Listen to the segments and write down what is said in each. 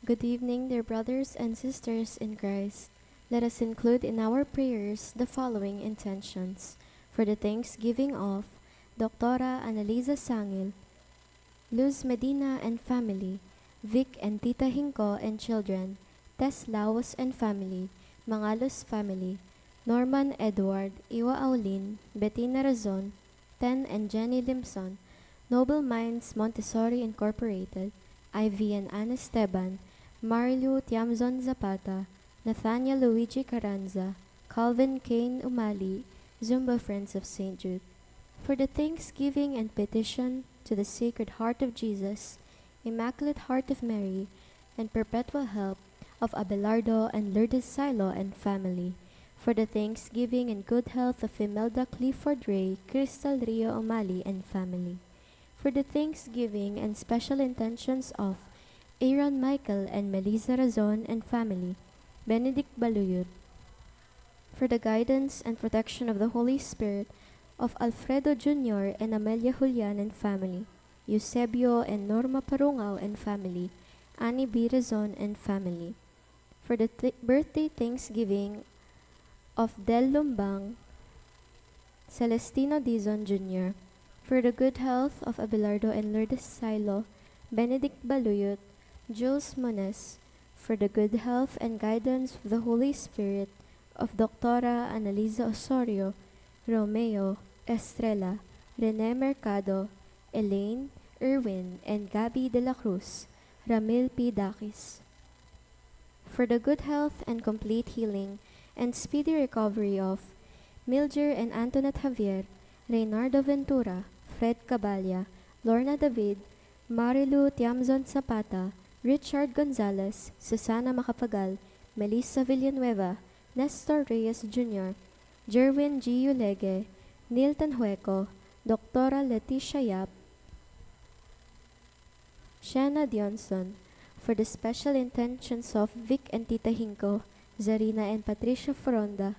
Good evening, dear brothers and sisters in Christ. Let us include in our prayers the following intentions. For the thanksgiving of Doctora Annalisa Sangil, Luz Medina and family, Vic and Tita Hinko and children, Tess Laos and family, Mangalos family, Norman Edward, Iwa Aulin, Bettina Razon, Ten and Jenny Limson, Noble Minds Montessori Incorporated, Ivy and Ana Esteban, Marilu Tiamzon Zapata, Nathaniel Luigi Carranza, Calvin Kane Umali, Zumba Friends of St. Jude. For the thanksgiving and petition to the Sacred Heart of Jesus, Immaculate Heart of Mary, and perpetual help of Abelardo and Lourdes Silo and family. For the thanksgiving and good health of Imelda Clifford Ray, Crystal Rio O'Malley and family. For the thanksgiving and special intentions of Aaron Michael and Melissa Razon and family, Benedict Baluyot. For the guidance and protection of the Holy Spirit of Alfredo Jr. and Amelia Julian and family, Eusebio and Norma Parungao and family, Annie B. Razon and family. For the birthday thanksgiving of Del Lumbang, Celestino Dizon Jr., for the good health of Abelardo and Lourdes Silo, Benedict Baluyot, Jules Mones, for the good health and guidance of the Holy Spirit of Doctora Annalisa Osorio, Romeo, Estrella, Rene Mercado, Elaine, Erwin, and Gabby de la Cruz, Ramil P. Dakis. For the good health and complete healing and speedy recovery of Milger and Antoinette Javier, Reynardo Ventura, Fred Caballa, Lorna David, Marilu Tiamzon Zapata, Richard Gonzalez, Susana Macapagal, Melissa Villanueva, Nestor Reyes Jr., Jerwin G. Ulege, Neil Tanhueco, Doctora Leticia Yap, Shanna Dionson, for the special intentions of Vic and Tita Hinko, Zarina and Patricia Foronda,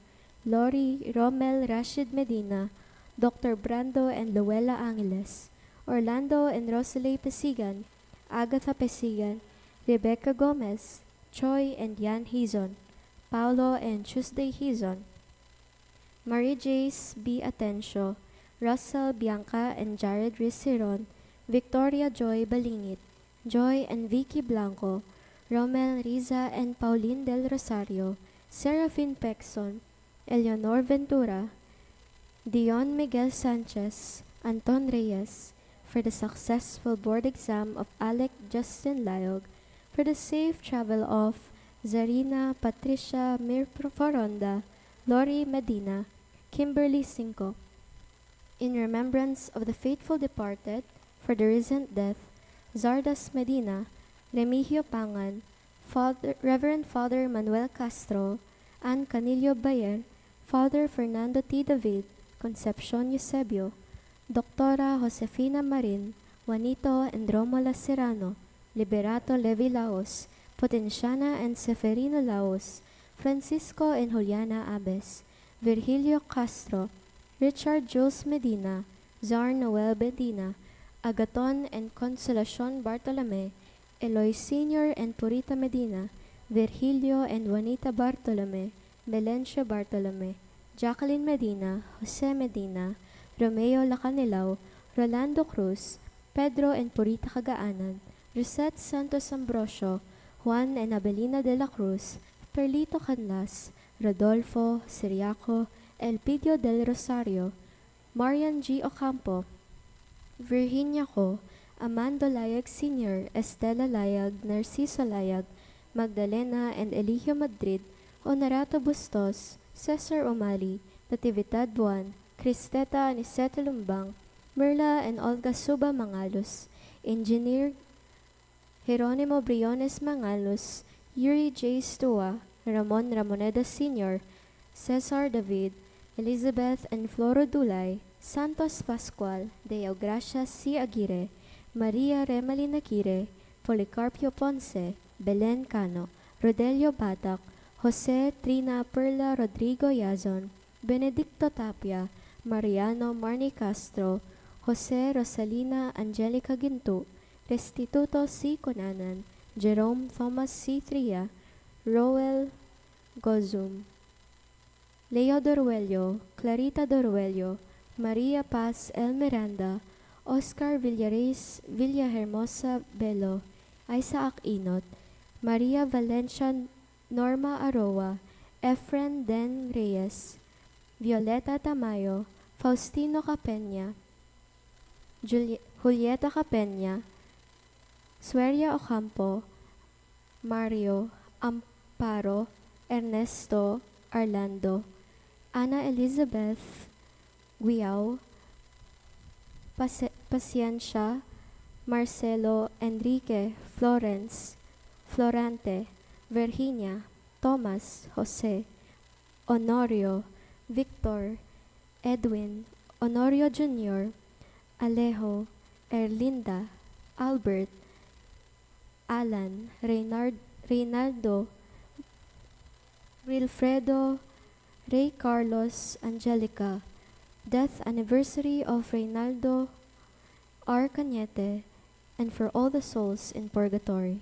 Lori, Romel, Rashid Medina, Dr. Brando and Luella Angeles, Orlando and Rosalie Pesigan, Agatha Pesigan, Rebecca Gomez, Choi and Yan Hizon, Paulo and Tuesday Hizon, Marie Jace B. Atencio, Russell, Bianca and Jared Risiron, Victoria Joy Balingit, Joy and Vicky Blanco, Romel Riza and Pauline Del Rosario, Serafin Pexon, Eleanor Ventura, Dion Miguel Sanchez, Anton Reyes, for the successful board exam of Alec Justin Layog, for the safe travel of Zarina Patricia Mirproforonda, Lori Medina, Kimberly Cinco, in remembrance of the faithful departed, for the recent death, Zardas Medina, Remigio Pangan, Reverend Father Manuel Castro, Ann Canillo Bayer, Father Fernando T. David, Concepcion Eusebio, Doctora Josefina Marin, Juanito and Romola Serrano, Liberato Levi Laos, Potenciana and Seferino Laos, Francisco and Juliana Abes, Virgilio Castro, Richard Jules Medina, Zar Noel Medina, Agaton and Consolacion Bartolome, Eloy Sr. and Purita Medina, Virgilio and Juanita Bartolome, Melencio Bartolome, Jacqueline Medina, Jose Medina, Romeo Lacanilao, Rolando Cruz, Pedro and Purita Cagaanan, Rosette Santos Ambrosio, Juan and Abelina de la Cruz, Perlito Canlas, Rodolfo, Siriaco, Elpidio del Rosario, Marian G. Ocampo, Virginia Co, Amando Layag Sr., Estela Layag, Narciso Layag, Magdalena and Eligio Madrid, Honorato Bustos, Cesar Omali, Natividad Buwan, Cristeta Aniseta Lumbang, Merla and Olga Suba Mangalos, Engineer Jeronimo Briones Mangalos, Yuri J. Stua, Ramon Ramoneda Sr., Cesar David, Elizabeth and Floro Dulay, Santos Pascual, Deo Gracia C. Aguirre, Maria Remalina Kire, Policarpio Ponce, Belen Cano, Rodelio Batak, Jose Trina Perla Rodrigo Yazon, Benedicto Tapia, Mariano Marni Castro, Jose Rosalina Angelica Ginto, Restituto C. Conanan, Jerome Thomas C. Tria, Roel Gozum, Leo Doruello, Clarita Doruello, Maria Paz L. Miranda, Oscar Villares Villahermosa Bello, Isaac Inot, Maria Valencia Norma Aroa, Efren Den Reyes, Violeta Tamayo, Faustino Capenya, Julieta Capenya, Sueria Ocampo, Mario, Amparo, Ernesto, Arlando, Ana Elizabeth, Guiao, Paciencia, Marcelo, Enrique, Florence, Florante, Virginia, Thomas, Jose, Honorio, Victor, Edwin, Honorio Jr., Alejo, Erlinda, Albert, Alan, Reynaldo, Wilfredo, Ray Carlos, Angelica, death anniversary of Reynaldo R. Cañete, and for all the souls in purgatory.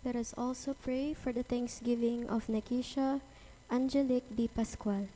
Let us also pray for the thanksgiving of Nekisha Angelique D. Pascual.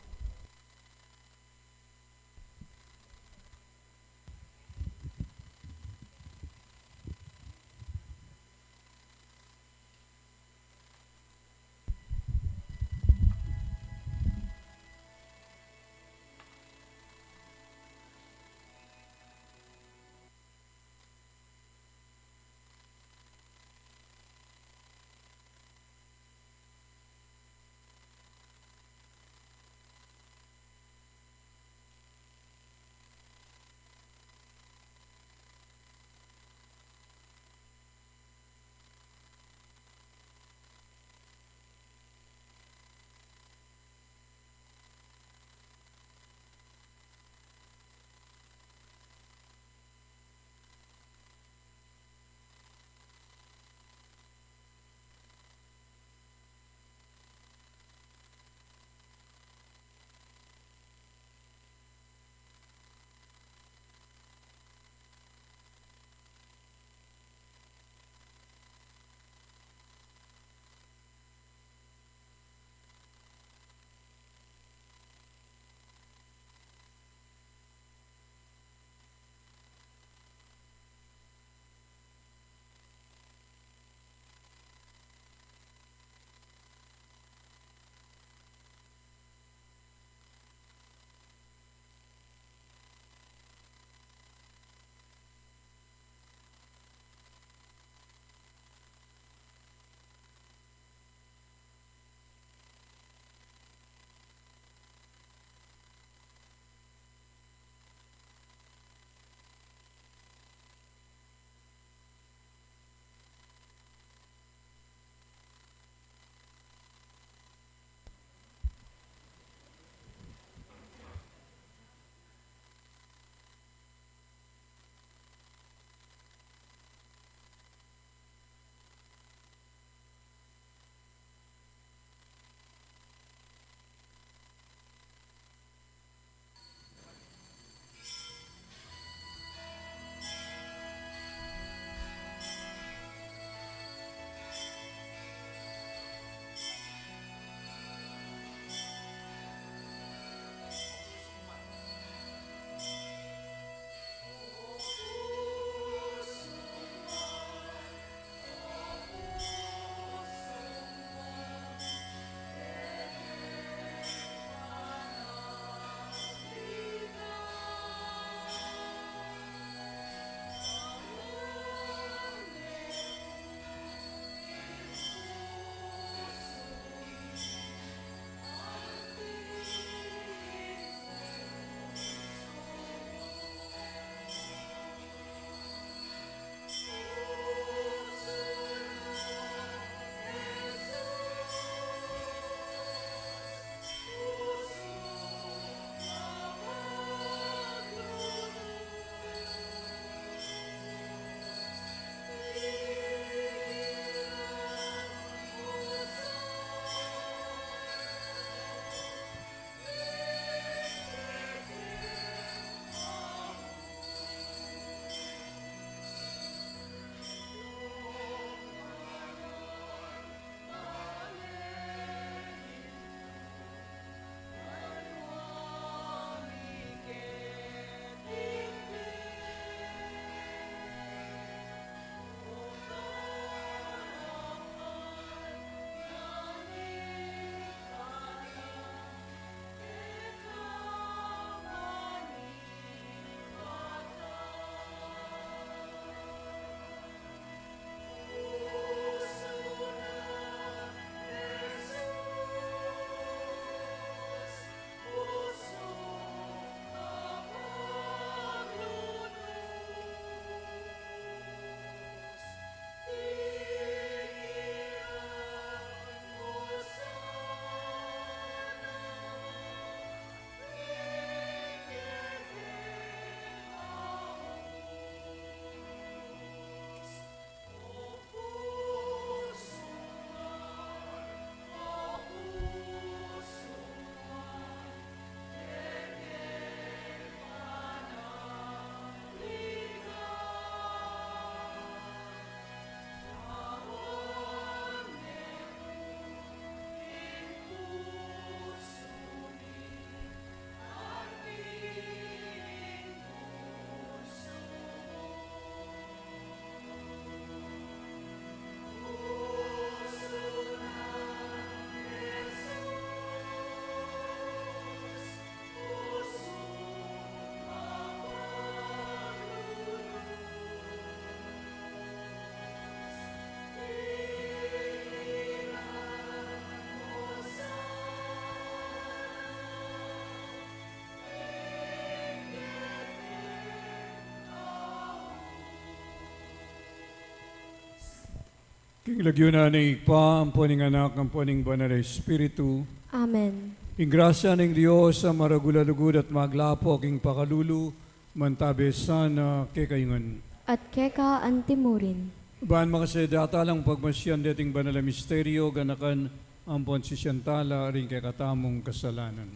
King lagyuna ni Ikpa, ang puning anak, ang puning banal na Espiritu. Amen. Ing grasya ng Diyos sa maragulalugod at maglapo, king pakalulu, mantabe sana kekayungan. At keka antimurin. Baan makasadata lang pagmasyan dating banal na misteryo, ganakan ampon si Siyantala, rin kay katamong kasalanan.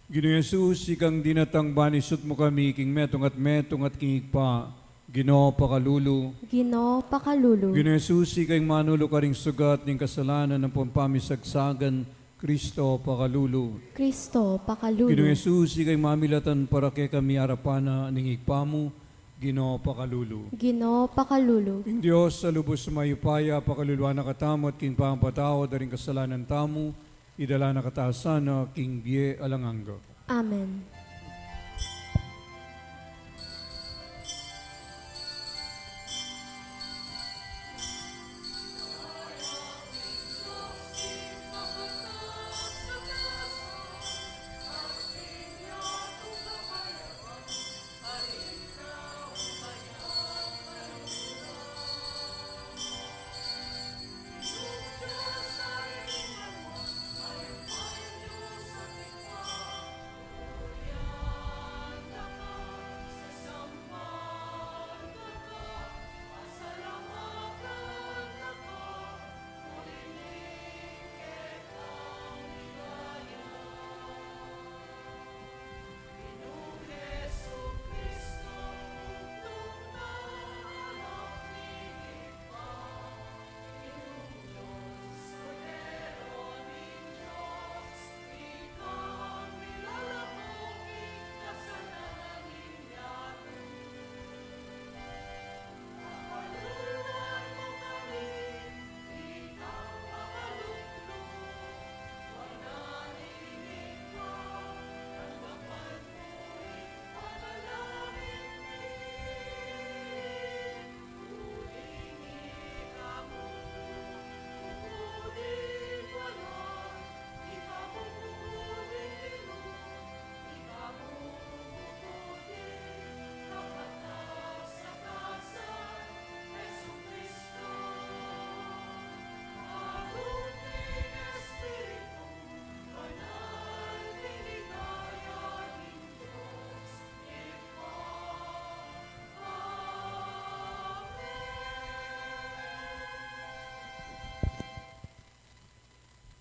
Ginoong Jesus, ikang dinatang banisot mo kami, king metong at king Ikpa, Ginoo pakalulu. Ginoo pakalulu. Ginoong Jesus, ikang manulo ka ring sugat ng kasalanan ng pampamisagsagan, Kristo pakalulu. Kristo pakalulu. Ginoong Jesus, ikang mamilatan para kay kami arapana ng Ikpa mo, Ginoo pakalulu. Ginoo pakalulu. King Diyos, sa lubos sumayupaya, pakaluluan na katamot, king pampatawad na ring kasalanan tamo, idala na kataasan na king biye alanganga. Amen.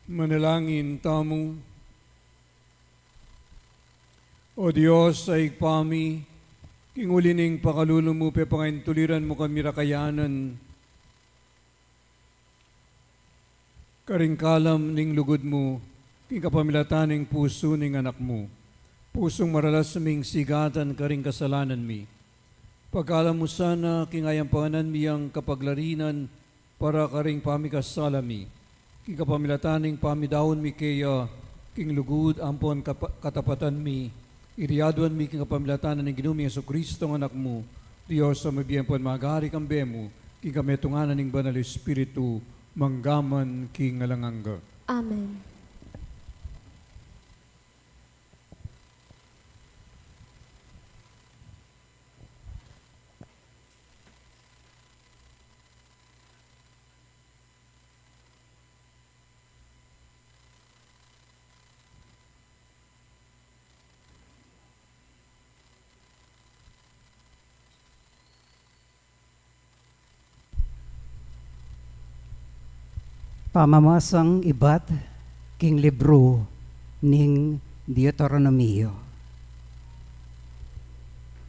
Manalangin tamo. O Diyos, sa ikpami, king ulining pakalulu mo, pangaintuliran mo kami rakayanan, karingkalam ning lugod mo, king kapamilataning puso ning anak mo, pusong maralas ming sigatan karing kasalanan mi. Pagkalam mo sana, king ayang panganan mi ang kapaglarinan, para karing pamikasalami. King kapamilataning pamidawon mi kaya, king lugud ampon katapatan mi, iriaduan mi king kapamilatanan ng Ginoo Hesus Kristo ng anak mo, Diyos sa mabiyan po magari kang bemo, king kametunganan ng banal Espiritu, manggaman king alanganga. Amen. Pamamasang ibat king libro ning Deuteronomio.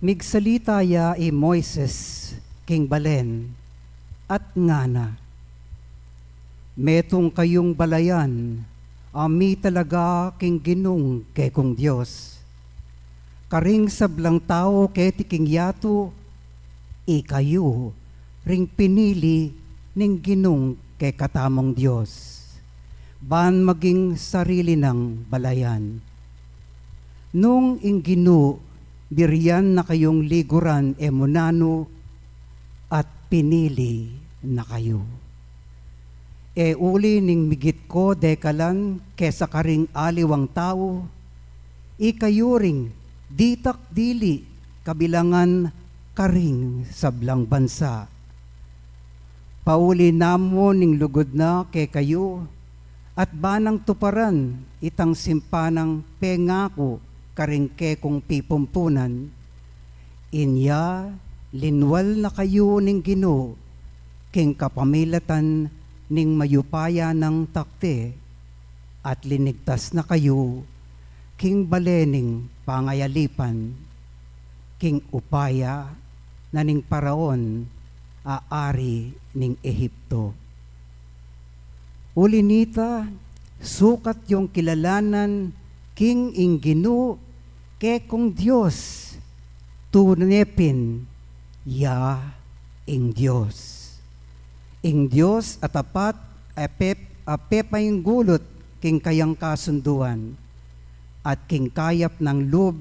Migsalita ya Moises king balen at ngana. Metong kayong balayan, ami talaga king ginung kay kong Diyos. Karing sablang tao keti king yato, ikayo ring pinili ning ginung kay katamong Diyos, ban maging sarili ng balayan. Nung ingginu, biriyan na kayong liguran emunano at pinili na kayo. E uli ning migit ko dekalan kesa karing aliwang tao, ikayo ring ditak dili kabilangan karing sablang bansa, Pauli namo ning lugod na kay kayo, at banang tuparan itang simpanang pengako karingke kong pipumpunan. Inya linwal na kayo ning Ginoo, king kapamilatan ning mayupaya ng takte, at linigtas na kayo king balening pangayalipan, king upaya na ning paraon aari ning Ehipto. Ulinita, sukat yung kilalanan king ingginu ke kong Diyos, tunepin ya ing Diyos. Ing Diyos at apat apepayong gulot king kayang kasunduan, at king kayap ng loob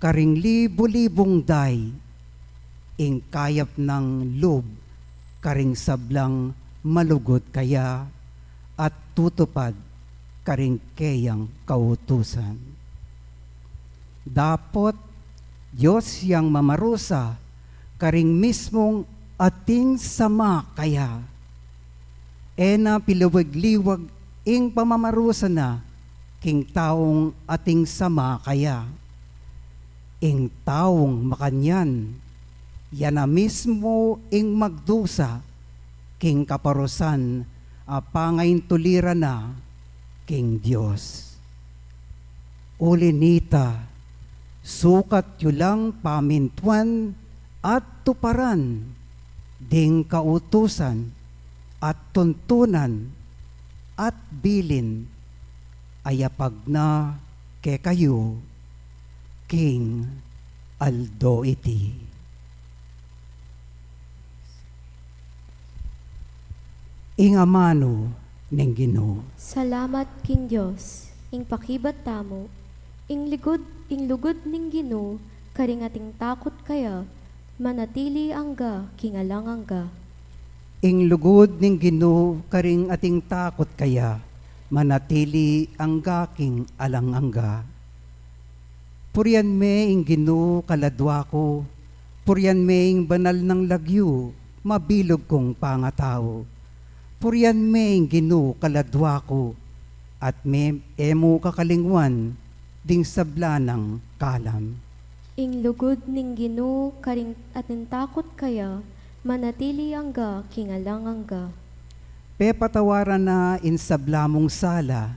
karing libo-libong day, ing kayap ng loob karing sablang malugod kaya, at tutupad karing kayang kautusan. Dapot Diyos yang mamarusa karing mismong ating sama kaya, ena pilawag-liwag ing pamamarusa na king taong ating sama kaya, ing taong makanyan yan na mismo ing magdusa king kaparusan apangayin tulira na king Diyos. Ulinita, sukat yulang pamintuan at tuparan ding kautusan at tuntunan at bilin ayapag na ke kayo king Aldo iti. Ing amano ning Ginoo. Salamat king Dios, ing pakibat tamo, ing lugod ning Ginoo, karing ating takot kaya, manatili angga king alang angga. Ing lugod ning Ginoo karing ating takot kaya, manatili angga king alang angga. Purian me ing Ginoo kaladwa ko, purian me ing banal ng lagyo, mabilog kong pangatao. Purian me ing Ginoo kaladwa ko, at me emo kakalingwan ding sablanang kalam. Ing lugod ning Ginoo karing ating takot kaya, manatili angga king alang angga. Pe patawaran na in sablamong sala,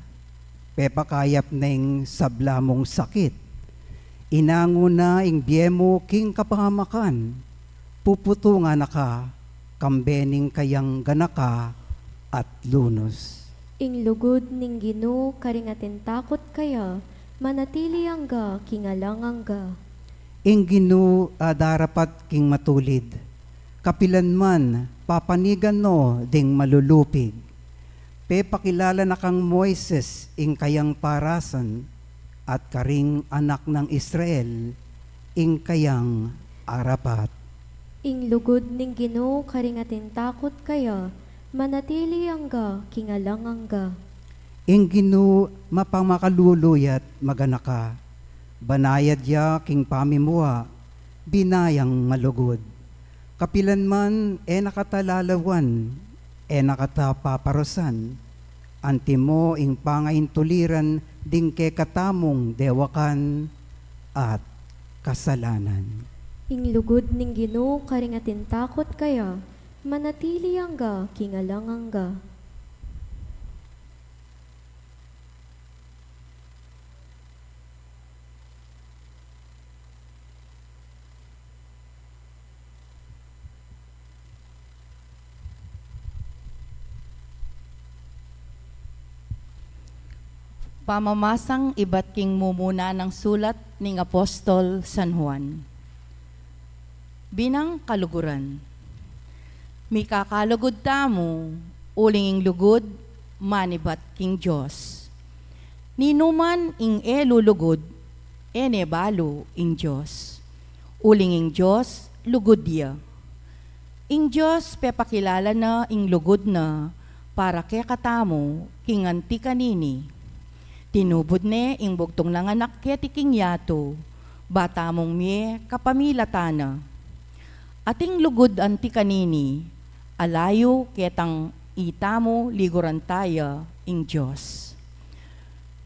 pe pakayap na ing sablamong sakit. Inango na ing biyemo king kapangamakan, puputungan na ka, kambening kayang ganaka at lunos. Ing lugod ning Ginoo karing ating takot kaya, manatili angga king alang angga. Ing Ginoo darapat king matulid, kapilan man papanigan no ding malulupig. Pe pakilala na kang Moises ing kayang parasan, at karing anak ng Israel ing kayang arapat. Ing lugod ning Ginoo karing ating takot kaya, manatili angga king alang angga. Ing Ginoo mapamakaluluyat maganaka, banayad ya king pamimua, binayang malugod. Kapilan man nakatalalawan, nakatapaparosan, antimo ing pangain tuliran ding ke katamong dewakan at kasalanan. Ing lugod ning Ginoo karing ating takot kaya, manatili angga king alang angga. Pamamasang iba't king mumuna ng sulat ning Apostol San Juan. Binang kaluguran. Mi kakalugod tamo, uling ing lugod, manibat king Diyos. Ninuman ing lulugod, balo ing Diyos. Uling ing Diyos, lugod dia. Ing Diyos pepakilala na ing lugod na, para ke katamo, king anti kanini. Tinubod ne ing bugtong lang anak keti king yato, bata mong mie kapamilatana. Ating lugod anti kanini, alayo ketang itamo ligurantaya ing Diyos.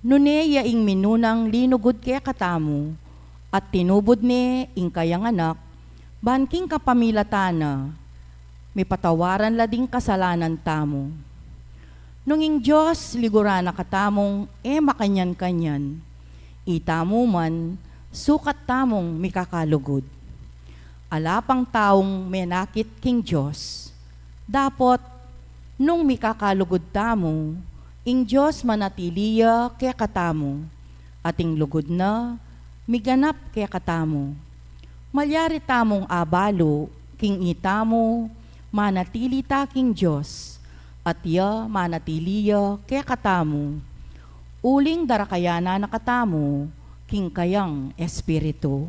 Nuneya ing minunang linugod kaya katamu, at tinubod ni ing kayang anak, banking kapamilatana, may patawaran lading kasalanan tamo. Nung ing Diyos ligurana katamong makanyan-kanyan, itamo man sukat tamong mikakalugod. Alapang taong menakit king Diyos, dapot nung mikakalugod tamo, ing Diyos manatiliya kaya katamo, ating lugod na miganap kaya katamo. Malyari tamong abalo, king itamo, manatili ta king Diyos, at ya manatiliya kaya katamo, uling darakayana na katamo, king kayang espiritu.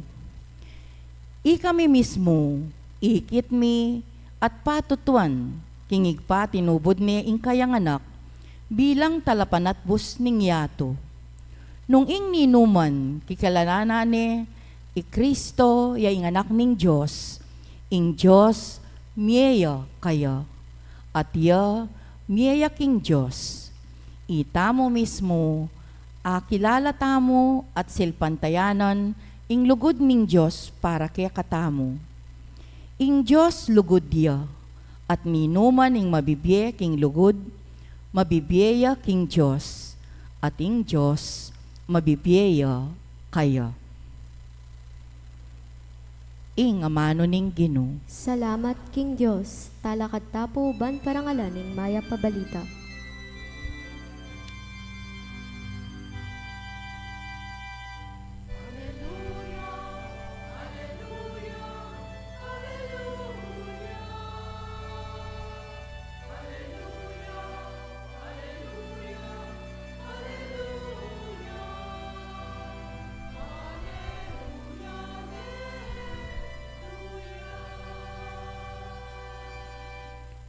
Ikami mismo, ikit mi, at patutuan, kingig pa tinubod ni ing kayang anak, bilang talapan at bus ning yato. Nung ing ninuman, kikalanana ni, Kristo, ya ing anak ning Diyos, ing Diyos, miyeya kaya, at ya, miyeya king Diyos. Itamo mismo, kilala tamo at silpantayanan, ing lugod ning Diyos para kaya katamo. Ing Diyos lugod dia, at ninuman ing mabibye king lugod, mabibyeya king Diyos, at ing Diyos mabibyeya kaya. Ing amano ning Ginoo. Salamat King Diyos, talakad tapo ban parangalaning maya pabalita.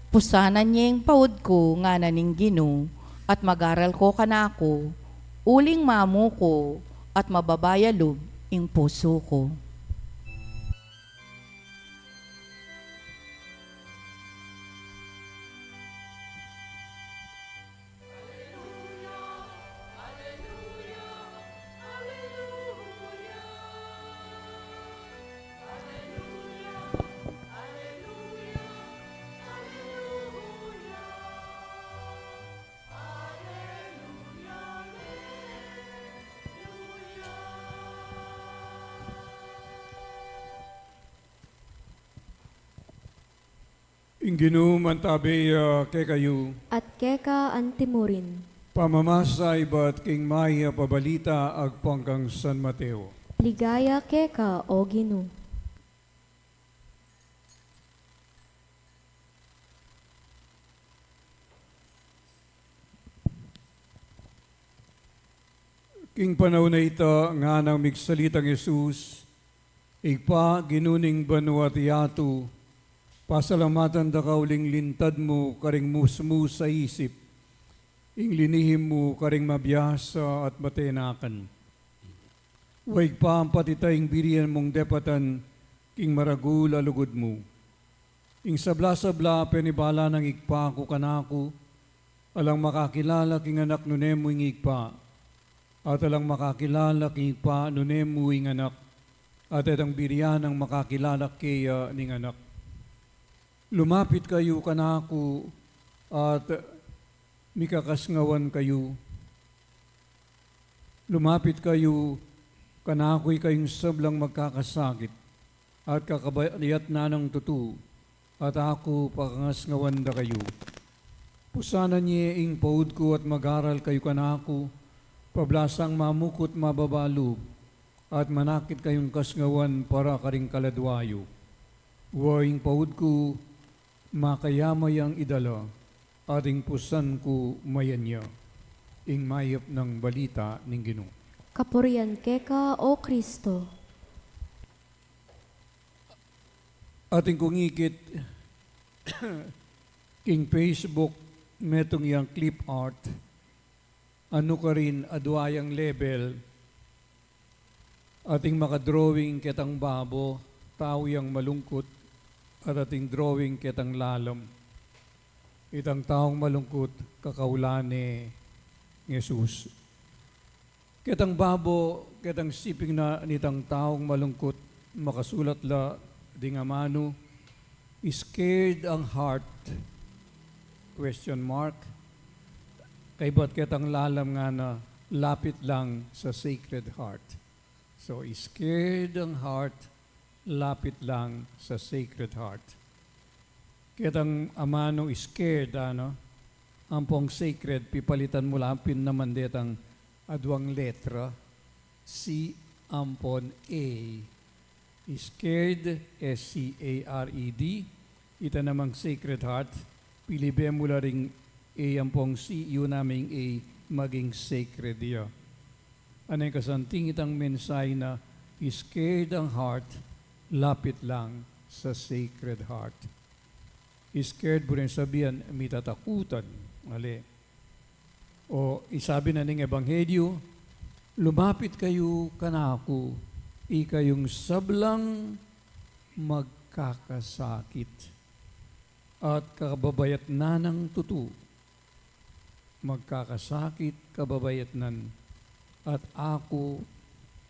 Pusanan niya yung paud ko nga naning Ginoo, at magaral ko kanako, uling mamu ko, at mababayalog ing puso ko. Inginu mantabi kay kayo, At keka antimurin, pamamasay ba't king maya pabalita agpangkang San Mateo. ligaya keka o Ginoo. King panahon na ita nga nang migsalitang Jesus, igpa ginuning banwat yato, pasalamatan da kauling lintad mo karing musmu sa isip, ing linihim mo karing mabiyasa at matenakan. Waig pa ang patitaying birian mong depatan, king maragul alugod mo. Ing sabla-sabla penibala ng igpa ko kanako, alang makakilala king anak nunemo ing igpa, at alang makakilala king igpa nunemo ing anak, at ang birian ang makakilala kaya ning anak. Lumapit kayo kanako at mikakasngawan kayo. Lumapit kayo kanako'y kayong sablang magkakasakit at kakabayat na ng tutu at ako pakangasngawan da kayo. Pusana niya ing paud ko at magaral kayo kanako, pablasang mamukot mababalog at manakit kayong kasngawan para karing kaladwayo. Waing paud ko makayamayang idala, ating pusan ko mayanya, ing mayap ng balita ning Ginoo. Kapurian keka o Kristo. Ating kungikit, king Facebook, metong yang clip art, ano ka rin adwayang level, ating makadrawing ketang babo, tao yang malungkot, at ating drawing ketang lalam. itang taong malungkot kakaulan ni Jesus. Kitang babo, kitang siping na nitang taong malungkot, makasulat la di nga mano, scared ang heart, question mark, kay ba't kitang lalam nga na lapit lang sa Sacred Heart. So, scared ang heart, lapit lang sa Sacred Heart. Kitang amano scared, ang pong sacred, pipalitan mo lampin naman detang adwang letra, C ampon A. Scared, S-C-A-R-E-D. Ita namang Sacred Heart, pilibe mo la ring A ampong C, yun naming A, maging sacred dia. Ano yung kasanting itang mensay na scared ang heart, lapit lang sa Sacred Heart. Scared mo rin sabihan, may tatakutan. Ali. O isabi na ning Ebanghelyo, lumapit kayo kanako, ikayong sablang magkakasakit at kababayat na ng tutu. Magkakasakit, kababayat nan, at ako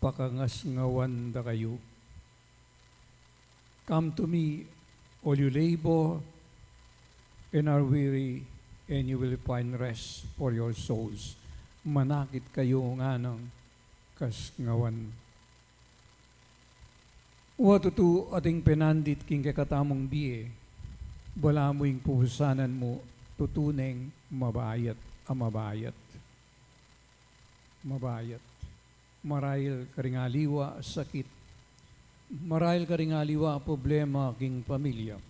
pakangasngawan da kayo. Come to me, all you labor and are weary, and you will find rest for your souls. Manakit kayo nga ng kasngawan. Watutu ating penandit king kakatamong biye, wala mo yung puhusanan mo, tutuneng mabayat ang mabayat. Mabayat. Marahil karingaliwa sakit. Marahil karingaliwa problema king pamilya.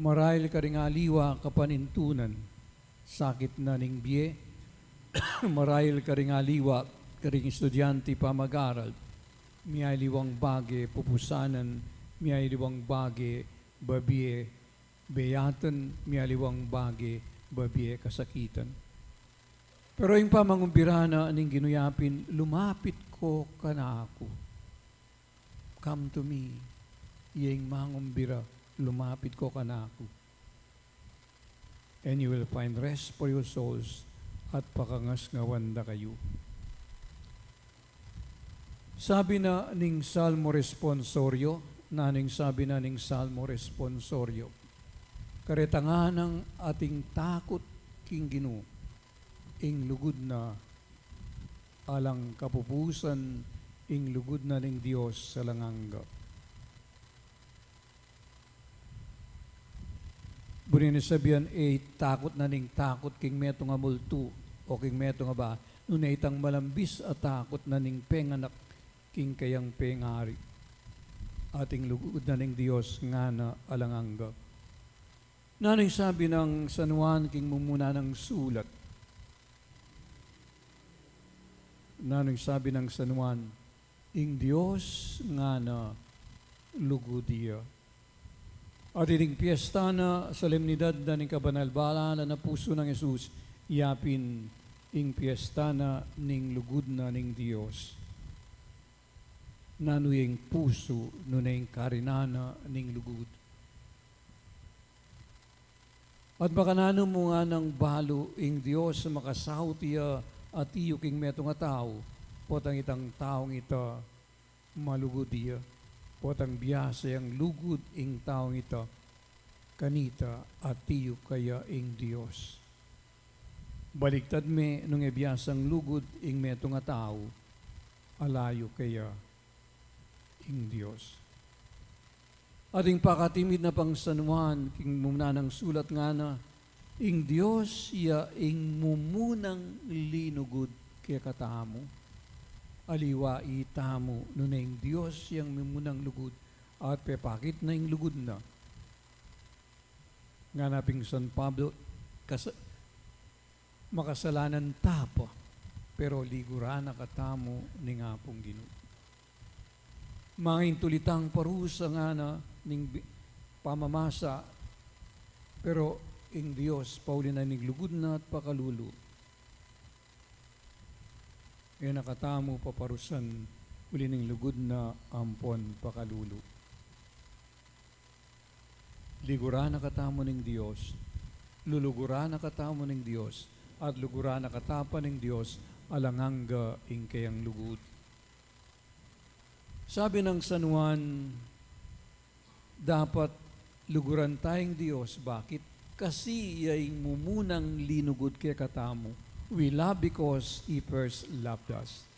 Marahil karingaliwa kapanintunan, sakit na ning biye. Marahil karingaliwa karing estudyante pa mag-aral. Miyay liwang bage pupusanan, miyay liwang bage babiye beyatan, miyay liwang bage babiye kasakitan. Pero yung pamangumbira na aning ginuyapin, lumapit ko ka na ako. Come to me, yung mangumbira, lumapit ko ka na ako. And you will find rest for your souls at pakangasngawan da kayo. Sabi na ning Salmo Responsorio, sabi na ning Salmo Responsorio, karetangan ng ating takot king Ginoo, ing lugod na alang kapupusan, ing lugod na ning Dios sa langangga. Bunin sabihan, takot na ning takot king meto nga multo, o king meto nga ba, nuna itang malambis at takot na ning penganak king kayang pengari. Ating lugod na ning Dios nga na alangangga. Nanay sabi ng San Juan king mumuna ng sulat. Nanay sabi ng San Juan, ing Dios nga na lugod dia. At ining piyesta na solemnidad na ning kabanalbala na puso ng Jesus, iyapin ing piyesta na ning lugod na ning Dios. Nanuyeng puso nuneng karinana ning lugod. At baka nano mo nga ng balo ing Diyos makasaw tiya at iyo king meto nga tao, potang itang taong ita malugod iya, potang biyasa yang lugod ing taong ita, kanita at iyo kaya ing Diyos. Baliktad me nung ebiyasang lugod ing meto nga tao, alayo kaya ing Diyos. Ating pakatimid na pang San Juan, king muna ng sulat nga na, ing Diyos ya ing mumunang linugod kaya katamo. Aliwa itamo, nuna ing Diyos yang mumunang lugod, at pepakit na ing lugod na. Nga naping San Pablo, makasalanan tapa, pero ligurana katamo ni nga pong Ginoo. Mga intulitang parusa nga na ning pamamasa, pero ing Dios pauli na niglugod na at pakalulo. E nakatamo paparusan uli ning lugod na ampon pakalulo. Ligura nakatamo ning Dios lulugura na katamo ng Dios, at lugura na katapa ng Dios, alanganga ing kayang lugod. Sabi ng San Juan, dapat luguran tayong Diyos. Bakit? Kasi iyay mumunang linugod kay katamo. We love because He first loved us.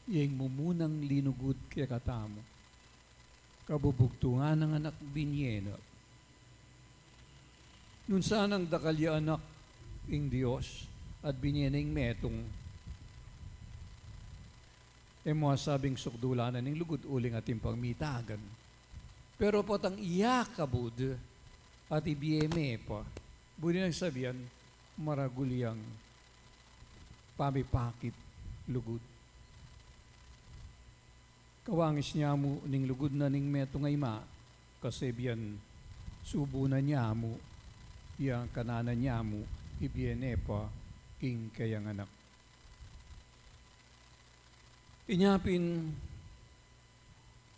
Iyay mumunang linugod kay katamo. Kabubugtungan ng anak binyena. Nun saan ang dakalya anak ing Diyos at binyena ing metong mga sabing sukdulanan ng lugod uling ating pagmitagan. Pero potang iyakabud at ibiyeme pa. Budi nagsabihan, maragulyang pamipakit lugod. Kawangis niya mo ning lugod na ning meto ngay ma, kasi biyan subo na niya mo, yang kananan niya mo, ibiyene pa, king kayang anak. Inyapin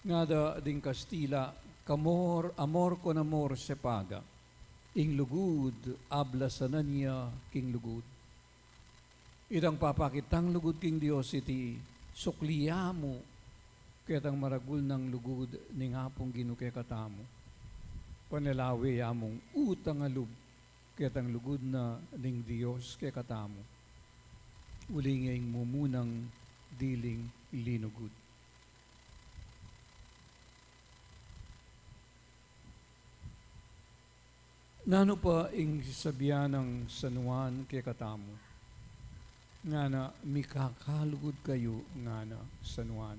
nga da ding Kastila, amor con amor se paga. Ing lugud, ablasanan niya king lugud. Itang papakitang lugud king Dios iti sukliya mo, ketang maragul ng lugud ning hapong ginukay katamo. Panalawi among utang alub, ketang lugud na ning Dios kay katamo. Ulinging mumunang diling linugod. Nano pa ing sabihan ng San Juan kay katamo, nga na mikakalugod kayo nga na San Juan.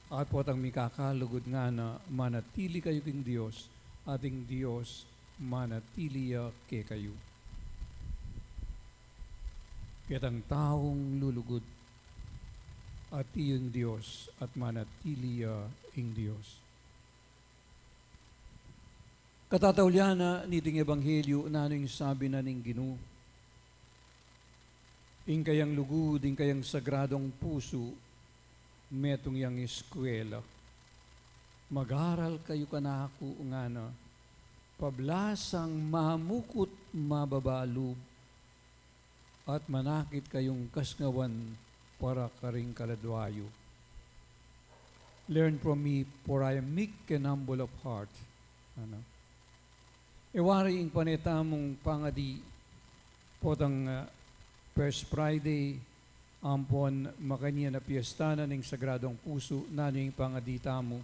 At po tang mikakalugod nga na manatili kayo king Diyos, ating Diyos manatili kay kayo. Kitang taong lulugod at iyong Diyos at manatili ing Diyos. Katataulyana niting Ebanghelyo na yung sabi na ning Ginoo, ing kayang lugod, ing kayang sagradong puso, metong yang eskwela. Mag-aral kayo kanako nga na, pablasang mamukot mababalub, at manakit kayong kasngawan para karing kaladwayo. Learn from me, for I am meek and humble of heart. Ano? Iwari ing panetamong pangadi, potang First Friday, ampon makanya na piyesta na ning sagradong puso na ning pangadita mo,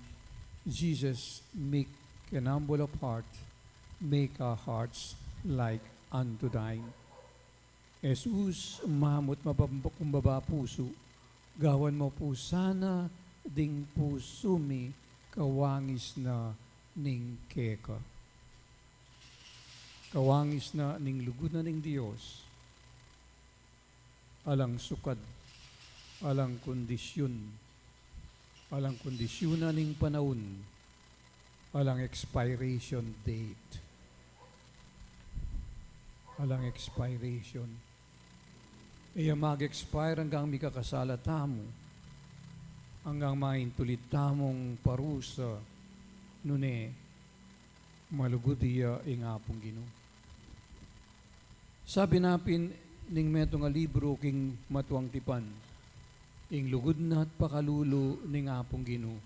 Jesus, meek and humble of heart, make our hearts like unto thine. Jesus, mamot mapakumbaba puso, gawan mo po sana ding puso mi kawangis na ning keka. Kawangis na ning lugod na ning Diyos, alang sukad, alang kondisyon na ning panahon, alang expiration date. Alang expiration. Iya mag-expire hanggang mikakasala tamo, hanggang maintulit tamong parusa, nune, malugod iya ingapong Ginoo. Sabi napin, ning meto nga libro king matuang tipan, ing lugod na at pakalulo ning apong Ginoo,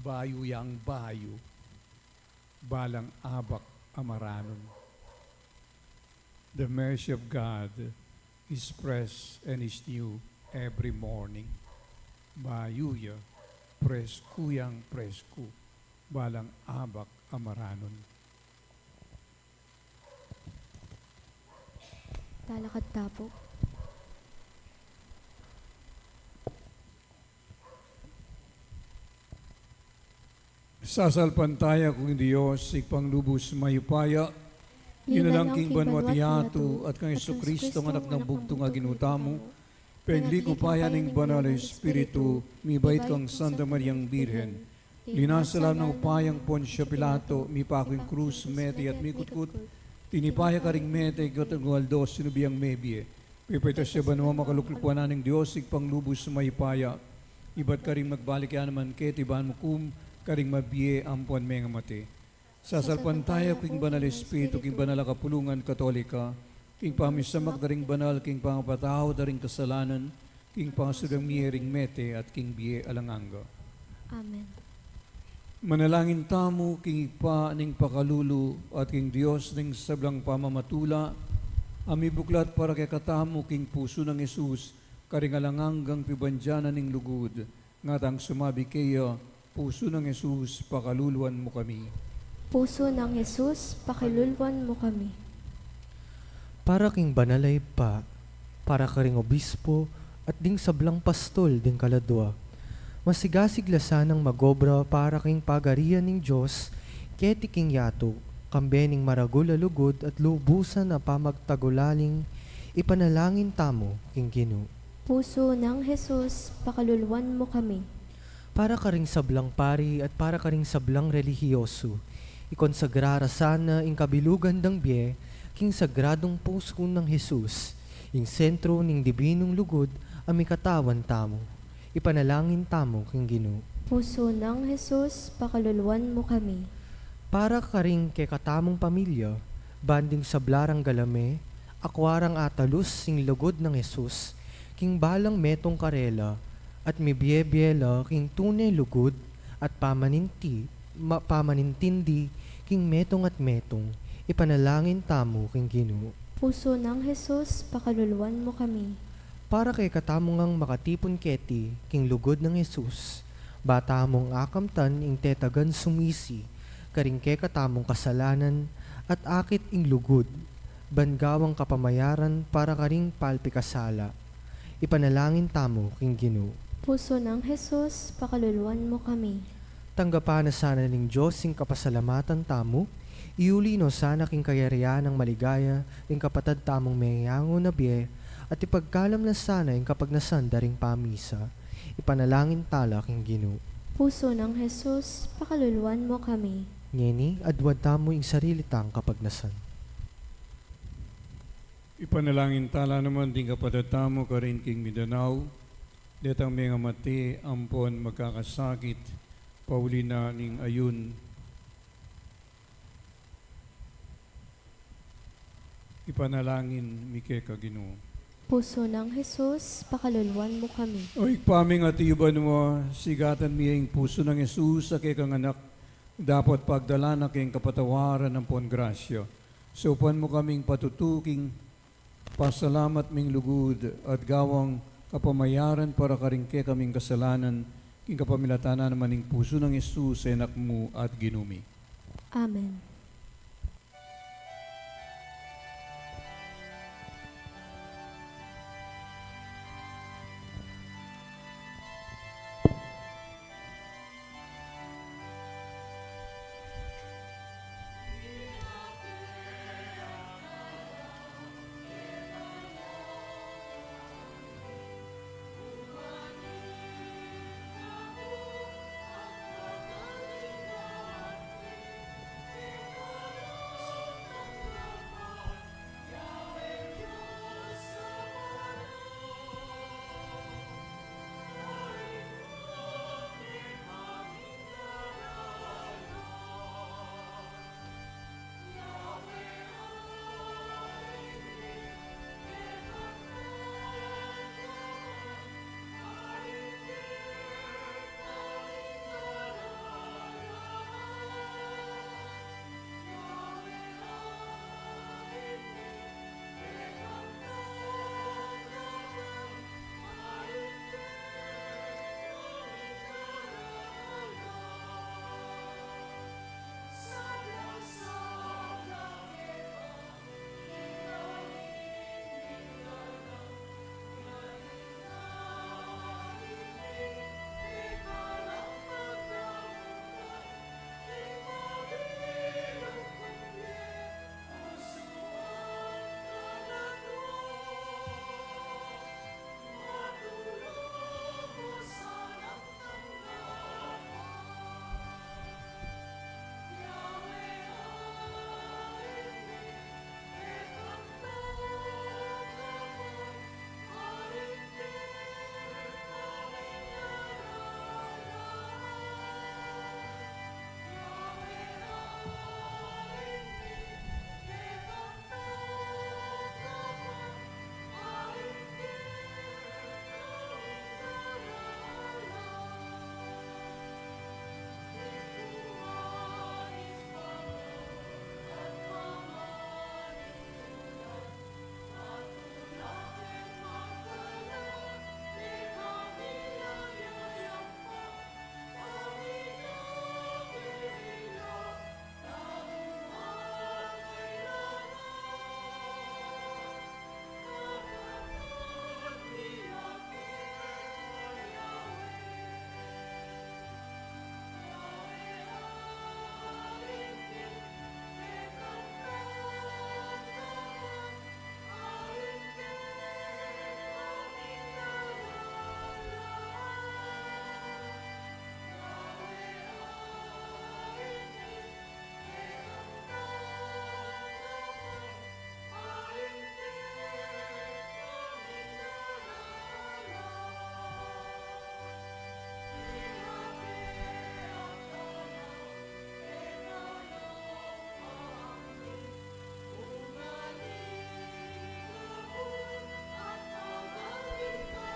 bayo yang bayo, balang abak amaranon. The mercy of God is fresh and is new every morning. Bayuya, preskuyang presku, balang abak amaranon. Talakad tapo. Sasalpantaya kung Diyos, ikpanglubos mayupaya, yun king banwatiyato at kang Kristo ng anak ng bugtong nga ginutamo, pengli ko paya ning banal na Espiritu, mibait kang Santa Mariang Birhen, linasalam ng upayang Poncio Pilato, mipaking krus, meti at mikutkut, tinipaya ka ring mete, ikatangualdo, sinubiyang mebie, pipita siya banwa makaluklukuan ng Diyos, ikpanglubos mayupaya, iba't ka ring magbalik yan naman ket, iban mo kum, ka ring mabie ampuan may nga mati. Sasalpan tayo king banal Espiritu, king banal kapulungan katolika, king pamisamak daring banal, king pangapataw daring kasalanan, king pangasudang miering mete at king biye alanganga. Amen. Manalangin tamo, king ipa ning pakalulu at king Dios ning sablang pamamatula, ami buklat para kay katamo king puso ng Yesus, karingalanganggang pibandyanan ning lugod, ngatang sumabi kayo, puso ng Yesus, pakaluluan mo kami. Puso ng Jesus, pakilulwan mo kami. Para king banalay pa, para ka ring obispo, at ding sablang pastol ding kaladwa. Masigasig lasanang magobra para king pagarian ning Diyos, keti king yato, kambening maragula lugod at lubusan na pamagtagulaling, ipanalangin tamo king Ginoo. Puso ng Jesus, pakilulwan mo kami. Para ka ring sablang pari at para ka ring sablang relihiyoso, ikonsagrara sana ing kabilugan dang biye, king sagradong puso ng Jesus, ing sentro ning dibinong lugod, ami katawan tamo. Ipanalangin tamo king Ginoo. Puso ng Jesus, pakilulwan mo kami. Para ka ring kay katamong pamilya, banding sablarang galame, akwarang atalus sing lugod ng Jesus, king balang metong karela, at mibiyebiela king tunay lugod, at pamanintindi, king metong at metong, ipanalangin tamo king Ginoo. Puso ng Jesus, pakilulwan mo kami. Para kay katamongang makatipon keti, king lugod ng Jesus, bata mong akamtan ing tetagan sumisi, karing kay katamong kasalanan, at akit ing lugod, bangawang kapamayaran para karing palpikasala. Ipanalangin tamo king Ginoo. Puso ng Jesus, pakilulwan mo kami. Tanggapan na sana ning Diyos ing kapasalamatan tamo, iuli no sana king kayarian ng maligaya, ing kapatad tamong mayango na biye, at ipagkalam na sana ing kapagnasan daring pamisa, ipanalangin tala king Ginoo. Puso ng Jesus, pakilulwan mo kami. Ngeni, adwad tamo ing sarili tang kapagnasan. Ipanalangin tala naman din kapadatamo ka rin king Mindanao, detang mga mati ampon magkakasakit, pauli na ning ayun. Ipanalangin mike ka Ginoo. Puso ng Jesus, pakilulwan mo kami. O ikpaming at iuban mo, sigatan miyang puso ng Jesus sa kang anak, dapat pagdala na kayong kapatawaran ng pongrasya. Supan mo kaming patutuking, pasalamat ming lugod, at gawang kapamayaran para karingke kaming kasalanan, king kapamilatana naman ng puso ng Jesus, enak mo at ginumi. Amen.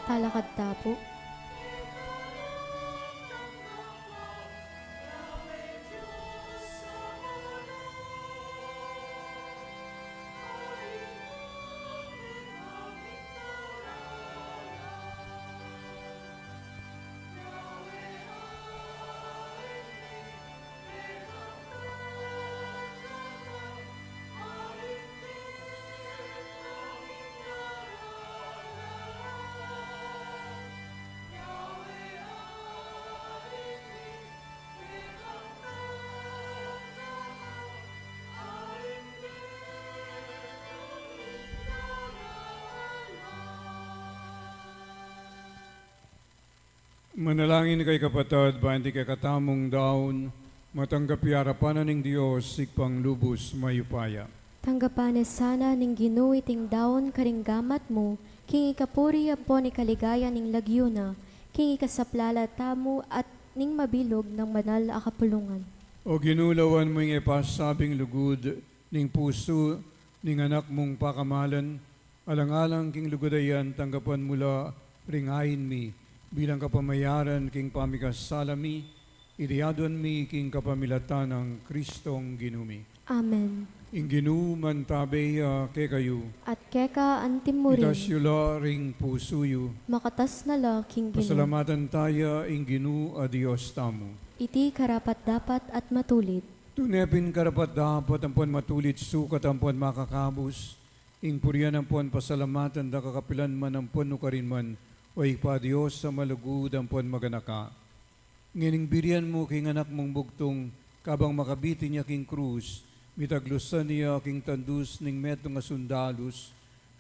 Talakad tapo. Manalangin kay kapatid, ba hindi kay katamong daon, matanggapi harapanan ng Diyos, sikpang lubos mayupaya. Tanggapan sana ning Ginoo iting daon karinggamat mo, king ikapuri po ni kaligaya ning lagyuna, king ikasaplala tamo at ning mabilog ng banal a kapulungan. O ginulawan mo yung ipasabing lugod, ning puso, ning anak mong pakamalan, alang-alang king lugodayan, tanggapan mula ringayin mi, bilang kapamayaran king pamikas salami, iriadon mi king kapamilatan ng Kristong ginumi. Amen. Ing ginuman tabeya ke kayo, At keka antimurin, itas yula ring pusuyo, makatas na la king Ginoo. pasalamatan tayo ing ginu a Diyos tamo. Iti karapat dapat at matulit. Tunepin karapat dapat ang puan matulit sukat ang puan makakabus, ing purian ang puan pasalamatan da kakapilan man ang puan nukarin man, o ipa Diyos sa malugod ang puan maganaka. Ngining birian mo king anak mong bugtong, kabang makabiti niya king krus, mitaglusan niya king tandus ning meto nga sundalus,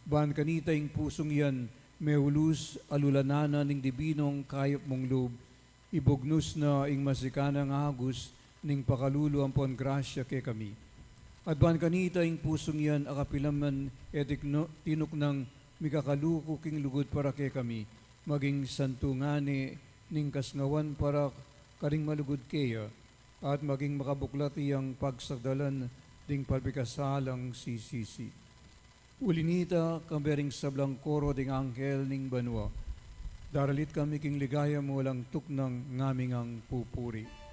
ban kanita ing pusong yan, meulus alulanana ning dibinong kayop mong lub, ibugnus na ing masikanang agus, ning pakalulu ang puan grasya ke kami. At ban kanita ing pusong yan, akapilaman etik no, tinuk ng mikakaluko king lugod para ke kami, maging santungani ning kasngawan para karing malugod keya, at maging makabuklati ang pagsagdalan ding palpikasalang sisisi. Ulinita kambering sablang koro ding angkel ning banwa, daralit kami king ligaya mo lang tuknang ngaming ang pupuri.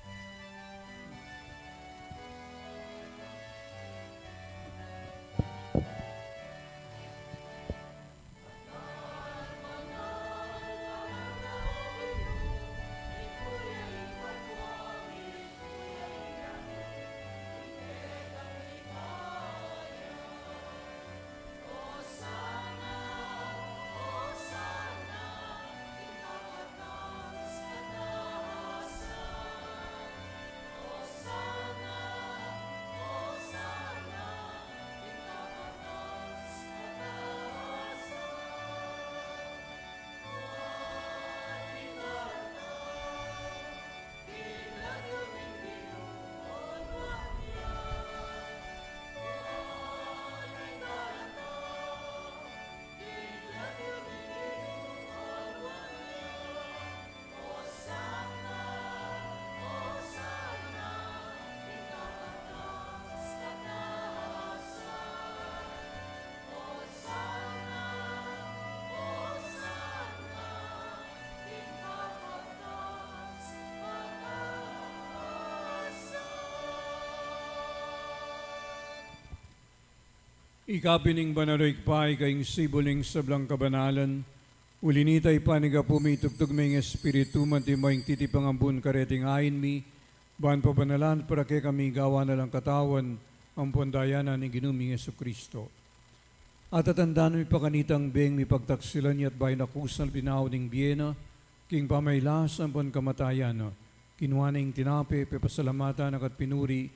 Ikapining banaroy pay kayong sibuling sablang kabanalan, ulinitay paniga pumitugtog may espiritu mantimayng titipang ambun kareting ayin mi, ban pabanalan para kay kami gawa na lang katawan ang pondayanan ni ginuming Yesu Kristo. At tatandaan mi pakanitang beng mi pagtaksilan niya at bay nakusal binaw ning biyena, king pamaylas ang kamatayan, kinuha na yung tinape, pepasalamatan at pinuri,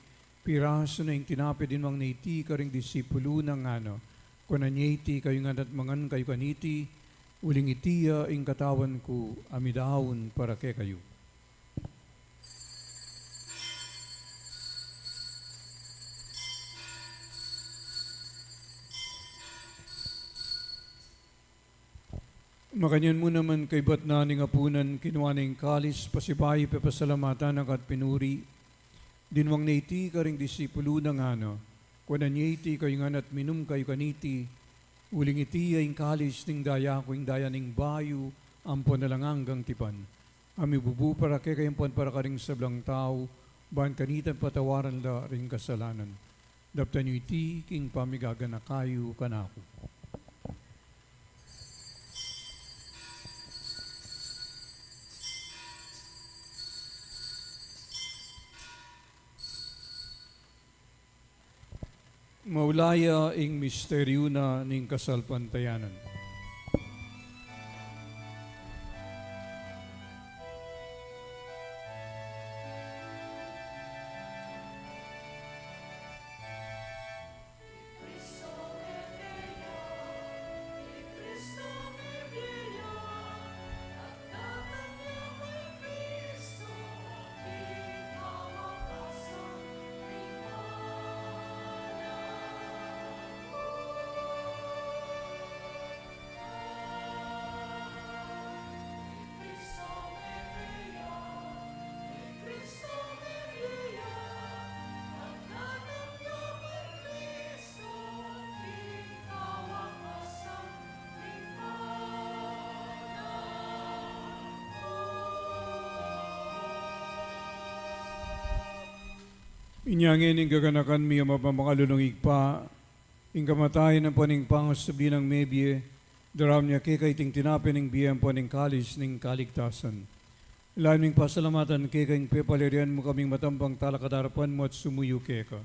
piraso na yung tinape din mga naiti karing disipulo ng ano, kuna niya kayo nga at mangan kayo kaniti, uling itiya ing katawan ko, amidahon para ke kayo. Makanyan mo naman kay bat na ning apunan, kinuha na yung kalis, pasibayi, pepasalamatan at pinuri, dinwang naiti karing disipulo ng ano, kuna niya kayo nga at minum kayo kaniti, uling iti ay kalis ning daya ko ing daya ning bayo, ampon na lang hanggang tipan. Ami bubu para kay kayampuan para karing sablang tao, bahan kanitan patawaran da ring kasalanan. Daptan yu iti, king pamigaga na kayo kanako. Maulaya ing misteryo na ning kasalpantayanan. Inyangin ing gaganakan mi ang mapamangalulungig pa, ing kamatayan ng paning pangos sabli ng mebye, daram niya kay ting tinapin ng biyang paning kalis ng kaligtasan. Ilan ming pasalamatan kay kayong pepalerian mo kaming matambang talakadarapan mo at sumuyo keka.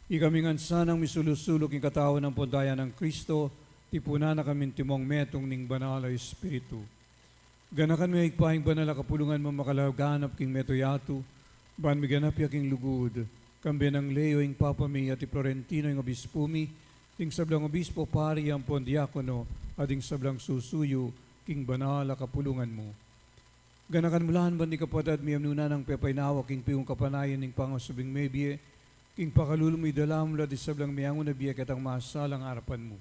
Ikaming ansanang misulusulok ing katawan ng pondayan ng Kristo, tipuna na kaming timong metong ning banal na Espiritu. Ganakan mi ikpahing banal na kapulungan mo makalaganap king metoyato, ban miganap yaking lugod, kambi ng Leo ing Papa mi at Florentino ing obispo mi, ting sablang obispo pari ang pondiakono, at ing sablang susuyo, king banal na kapulungan mo. Ganakan mulahan ba ni kapatid mi amnuna ng pepainawa king piung kapanayan ning pangasubing mebye, king pakalulumoy dalam la di sablang miyangon na biya katang masalang harapan mo.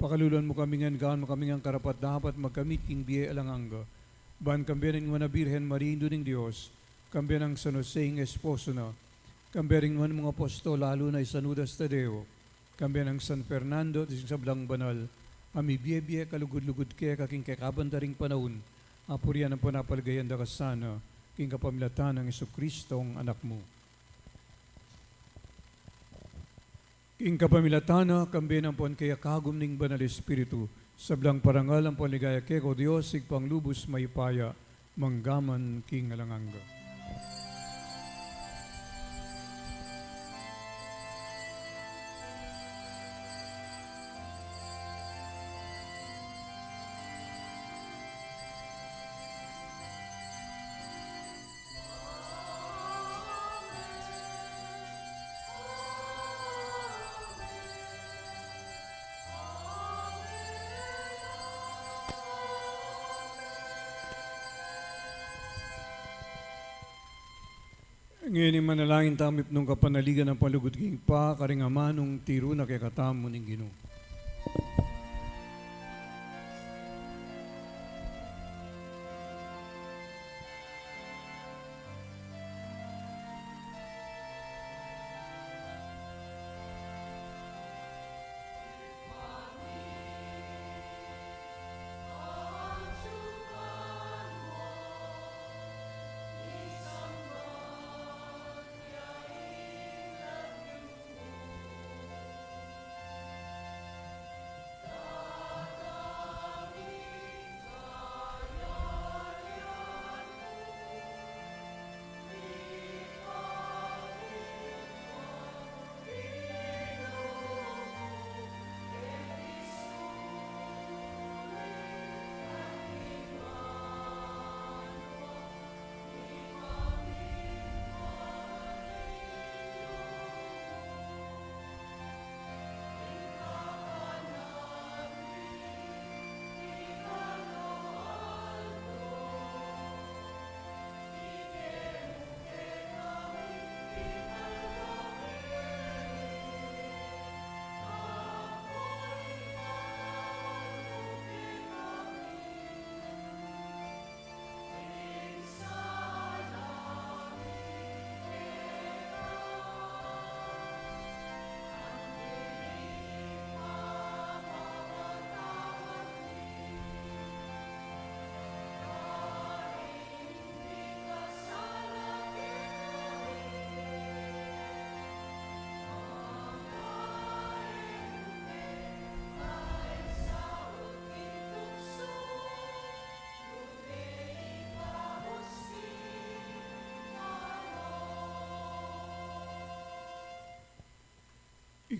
Pakaluluan mo kami ngan gaan mo kami ngang karapat dapat magkamit king biya alanganga. Ban kambiyan ng mga Birhen Marindo ng Diyos, kambiyan ng San Jose ing esposo na, kambiyan ng mga apostol lalo na Isanudas Tadeo, kambiyan ng San Fernando at sablang banal, ami biye-biye kalugod-lugod kaya kaking kakabandaring panahon, apurian ang panapalagayan da kasana, king kapamilatan ng Jesucristong anak mo. King kapamilatana, kambiyan ang pon kaya kagum ning banal Espiritu, sablang parangal ang paligaya keko Diyos, sig panglubos may paya, manggaman king alanganga. Ngayon yung manalangin tamip nung kapanaligan ng palugod king pa, karingaman nung tiro na kay katamo ng Ginoo.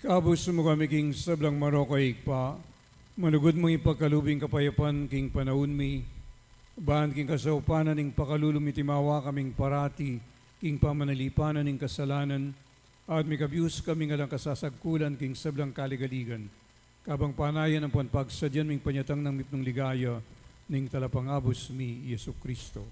Kabus mo kami king sablang maroko ikpa, manugod mong ipagkalubing kapayapan king panahon mi, bahan king kasaupanan ning pakalulumi timawa kaming parati, king pamanalipanan ning kasalanan, at may kabius kami nga lang kasasagkulan king sablang kaligaligan. Kabang panayan ang panpagsadyan ming panyatang ng mipnong ligaya, ning talapangabos mi Yesu Kristo.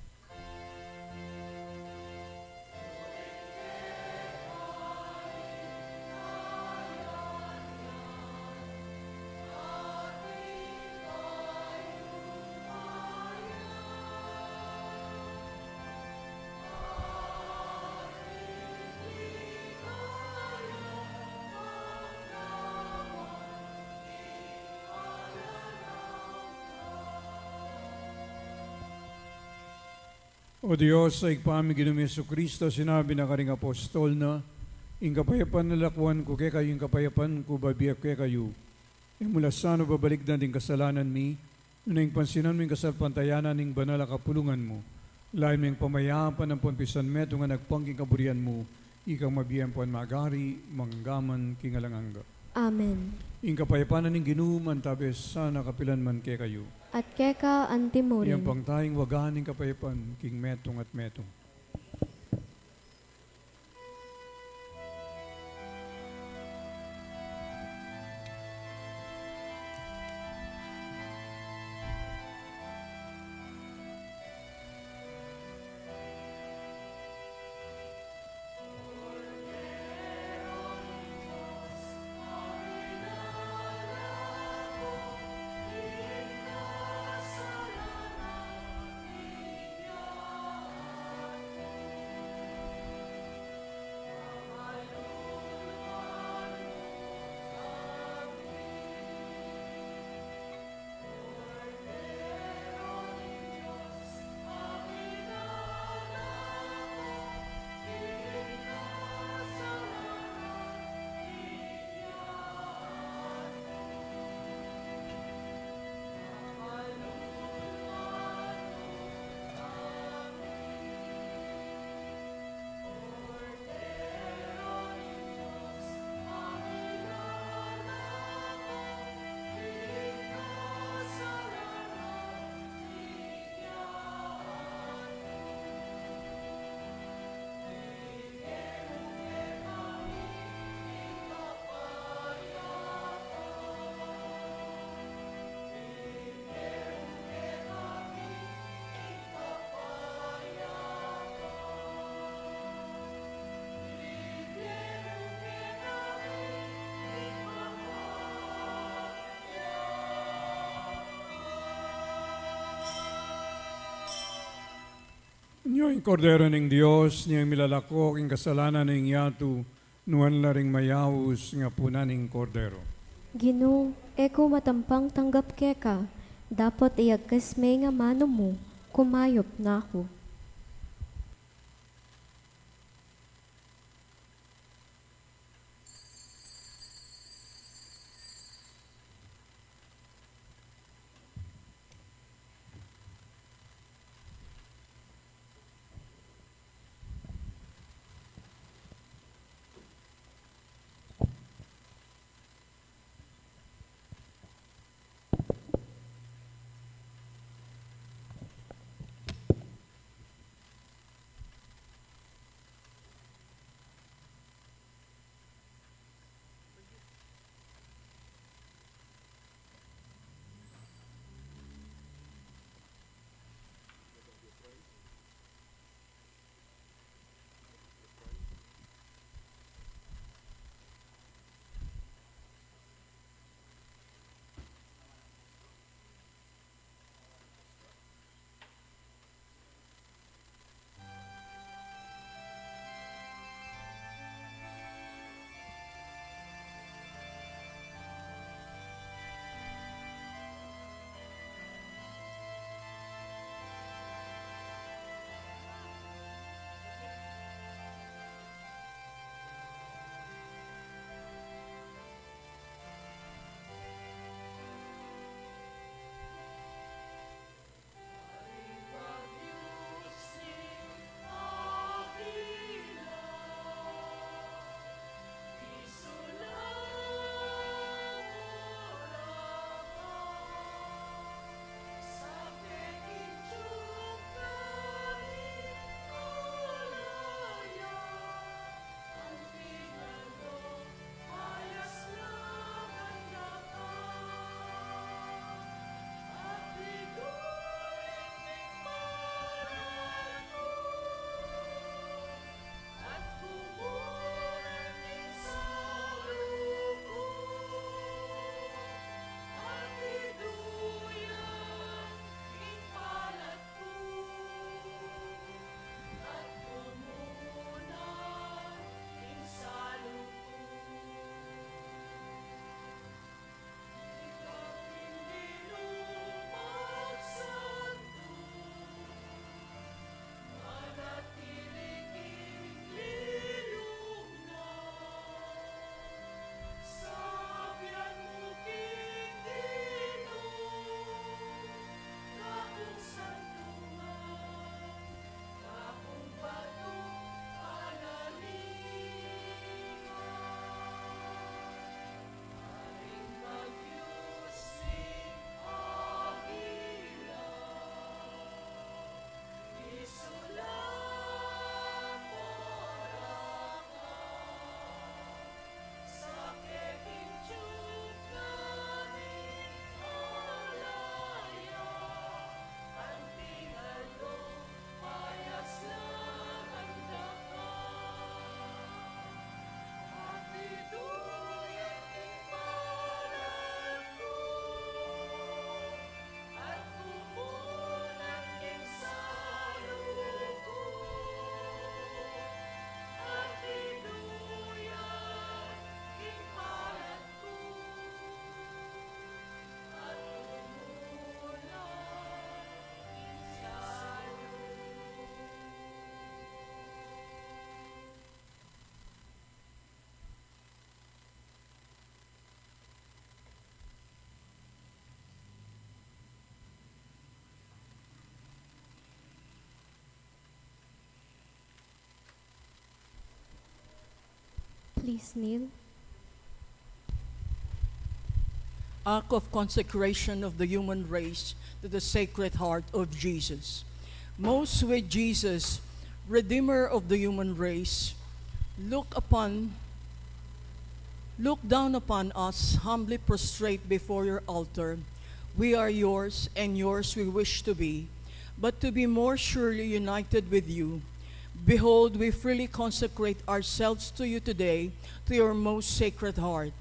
O Diyos, sa ikpamig Ginoong Yesu Kristo, sinabi na karing apostol na, ing kapayapan na lakwan ko kay kayo, ing kapayapan ko babiyak kay kayo. E mula sano babalik na din kasalanan mi, nung pansinan mo yung kasalpantayanan ning banal a kapulungan mo, lain mo yung pamayapan ng ponpisan meto nga nagpangking kaburian mo, ikang mabiyang puan magari, manggaman, kingalanganga. Amen. Ing kapayapanan ning ginuman tabes sana kapilan man kay kayo. At keka antimorin. Iyang pangtaying waganing kapayapan, king metong at metong. Niyo yung kordero ng Diyos, niyo yung milalako, king kasalanan ng yatu, nuan laring mayawus nga puna ng kordero. Ginoo, eko matampang tanggap keka, dapat iagkas may nga mano mo, kumayop na ako. Please kneel. Act of consecration of the human race to the Sacred Heart of Jesus. Most sweet Jesus, Redeemer of the human race, look down upon us, humbly prostrate before your altar. We are yours, and yours we wish to be, but to be more surely united with you. Behold, we freely consecrate ourselves to you today, to your most sacred heart.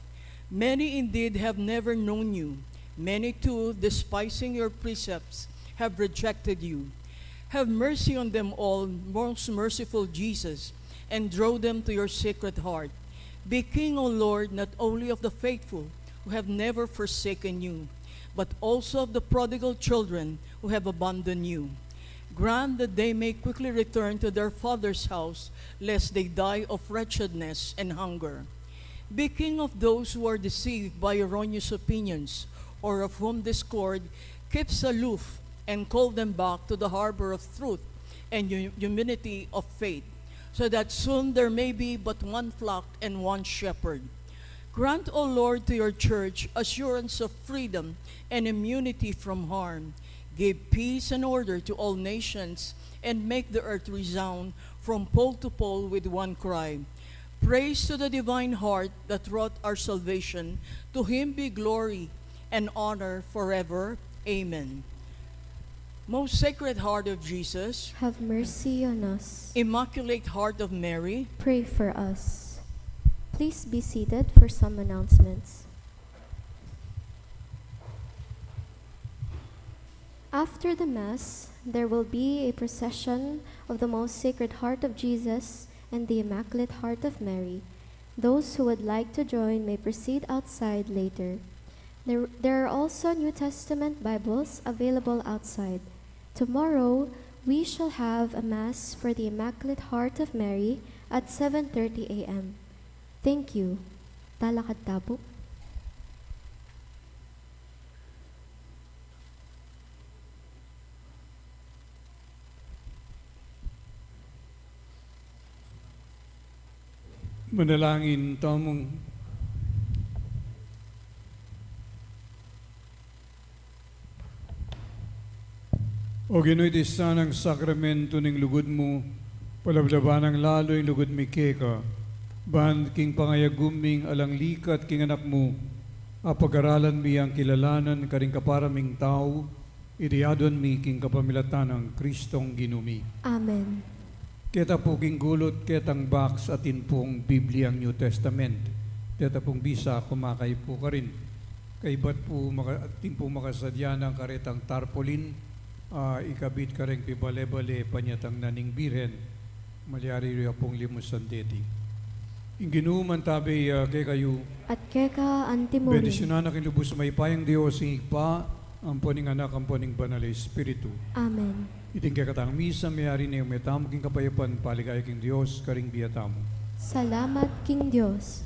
Many indeed have never known you. Many too, despising your precepts, have rejected you. Have mercy on them all, most merciful Jesus, and draw them to your sacred heart. Be King, O Lord, not only of the faithful, who have never forsaken you, but also of the prodigal children who have abandoned you. Grant that they may quickly return to their father's house, lest they die of wretchedness and hunger. Be King of those who are deceived by erroneous opinions, or of whom discord keeps aloof, and call them back to the harbor of truth and humility of faith, so that soon there may be but one flock and one shepherd. Grant, O Lord, to your church assurance of freedom and immunity from harm. Give peace and order to all nations, and make the earth resound from pole to pole with one cry. Praise to the divine heart that wrought our salvation. To him be glory and honor forever. Amen. Most Sacred Heart of Jesus, Have mercy on us. Immaculate Heart of Mary, Pray for us. Please be seated for some announcements. After the Mass, there will be a procession of the Most Sacred Heart of Jesus and the Immaculate Heart of Mary. Those who would like to join may proceed outside later. There are also New Testament Bibles available outside. Tomorrow, we shall have a Mass for the Immaculate Heart of Mary at 7:30 a.m. Thank you. Talakad tabo. Manalangin tamong O Ginoy, di sanang sakramento ning lugod mo, palablaban ang lalo yung lugod mi keka, ban king pangayaguming alang likat king anak mo, apag-aralan mi ang kilalanan karing kaparaming tao, iriadon mi king kapamilatan ng Kristong ginumi. Amen. Kita po king gulot, ketang box atin pong Bibliang New Testament. Kita pong bisa, kumakay po ka rin. Kaibat po, atin po makasadya ng karetang tarpaulin, ikabit ka rin pibale-bale, panyatang naning birhen, malyari rin pong limusan deti. Inginuman tabi kay kayo, At keka antimony. bendisyonan na kinlubos may payang Diyos, higpa, ang poning anak, ang poning banal na Espiritu. Amen. Iting kakatang misa, mayari na yung metamo king kapayapan, paligay king Diyos, karing biyatamo. Salamat, King Diyos.